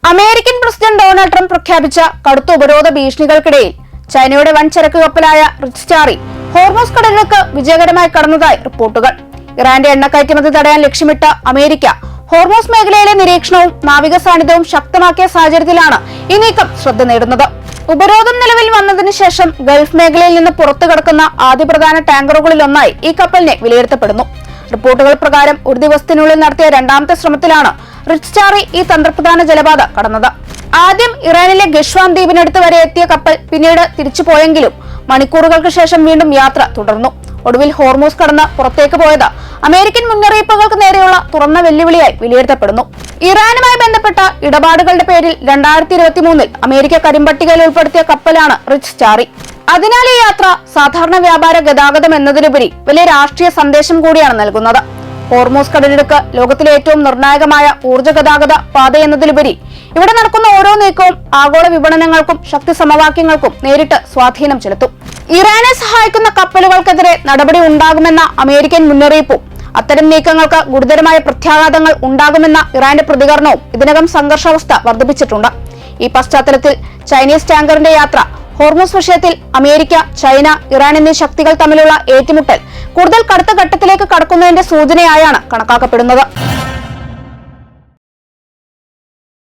American president Donald Trump പ്രഖ്യാപിച്ച കടുത്ത ഉപരോധ ഭീഷണികൾക്കിടയിൽ ചൈനയുടെ വൻ ചരക്ക് കപ്പലായ റിച്ച് സ്റ്റാറി ഹോർമൂസ് കടലിലേക്ക് വിജയകരമായി കടന്നതായി റിപ്പോർട്ടുകൾ. ഇറാന്റെ എണ്ണക്കയറ്റുമതി തടയാൻ ലക്ഷ്യമിട്ട അമേരിക്ക ഹോർമൂസ് മേഖലയിലെ നിരീക്ഷണവും നാവിക സാന്നിധ്യവും ശക്തമാക്കിയ സാഹചര്യത്തിലാണ് ഈ നീക്കം ശ്രദ്ധ നേടുന്നത്. ഉപരോധം നിലവിൽ വന്നതിന് ശേഷം ഗൾഫ് മേഖലയിൽ നിന്ന് പുറത്തു കടക്കുന്ന ആദ്യ പ്രധാന ടാങ്കറുകളിലൊന്നായി ഈ കപ്പലിനെ വിലയിരുത്തപ്പെടുന്നു. റിപ്പോർട്ടുകൾ പ്രകാരം ഒരു ദിവസത്തിനുള്ളിൽ നടത്തിയ രണ്ടാമത്തെ ശ്രമത്തിലാണ് റിച്ച് സ്റ്റാറി ഈ തന്ത്രപ്രധാന ജലപാത കടന്നത്. ആദ്യം ഇറാനിലെ ഗഷ്വാൻ ദ്വീപിനടുത്ത് വരെ എത്തിയ കപ്പൽ പിന്നീട് തിരിച്ചുപോയെങ്കിലും മണിക്കൂറുകൾക്ക് ശേഷം വീണ്ടും യാത്ര തുടർന്നു. ഒടുവിൽ ഹോർമൂസ് കടന്ന് പുറത്തേക്ക് പോയത് അമേരിക്കൻ മുന്നറിയിപ്പുകൾക്ക് നേരെയുള്ള തുറന്ന വെല്ലുവിളിയായി വിലയിരുത്തപ്പെടുന്നു. ഇറാനുമായി ബന്ധപ്പെട്ട ഇടപാടുകളുടെ പേരിൽ 2023 അമേരിക്ക കരിമ്പട്ടികയിൽ ഉൾപ്പെടുത്തിയ കപ്പലാണ് റിച്ച് സ്റ്റാറി. അതിനാൽ ഈ യാത്ര സാധാരണ വ്യാപാര ഗതാഗതം എന്നതിലുപരി വലിയ രാഷ്ട്രീയ സന്ദേശം കൂടിയാണ് നൽകുന്നത്. ഹോർമൂസ് കടലിടുക്ക് ലോകത്തിലെ ഏറ്റവും നിർണായകമായ ഊർജ്ജ ഗതാഗത പാത എന്നതിലുപരി ഇവിടെ നടക്കുന്ന ഓരോ നീക്കവും ആഗോള വിപണനങ്ങൾക്കും ശക്തി സമവാക്യങ്ങൾക്കും നേരിട്ട് സ്വാധീനം ചെലുത്തും. ഇറാനെ സഹായിക്കുന്ന കപ്പലുകൾക്കെതിരെ നടപടി ഉണ്ടാകുമെന്ന അമേരിക്കൻ മുന്നറിയിപ്പും അത്തരം നീക്കങ്ങൾക്ക് ഗുരുതരമായ പ്രത്യാഘാതങ്ങൾ ഉണ്ടാകുമെന്ന ഇറാന്റെ പ്രതികരണവും ഇതിനകം സംഘർഷാവസ്ഥ വർദ്ധിപ്പിച്ചിട്ടുണ്ട്. ഈ പശ്ചാത്തലത്തിൽ ചൈനീസ് ടാങ്കറിന്റെ യാത്ര ഹോർമൂസ് വിഷയത്തിൽ അമേരിക്ക, ചൈന, ഇറാൻ എന്നീ ശക്തികൾ തമ്മിലുള്ള ഏറ്റുമുട്ടൽ കൂടുതൽ കടുത്ത ഘട്ടത്തിലേക്ക് കടക്കുന്നതിന്റെ സൂചനയായാണ് കണക്കാക്കപ്പെടുന്നത്.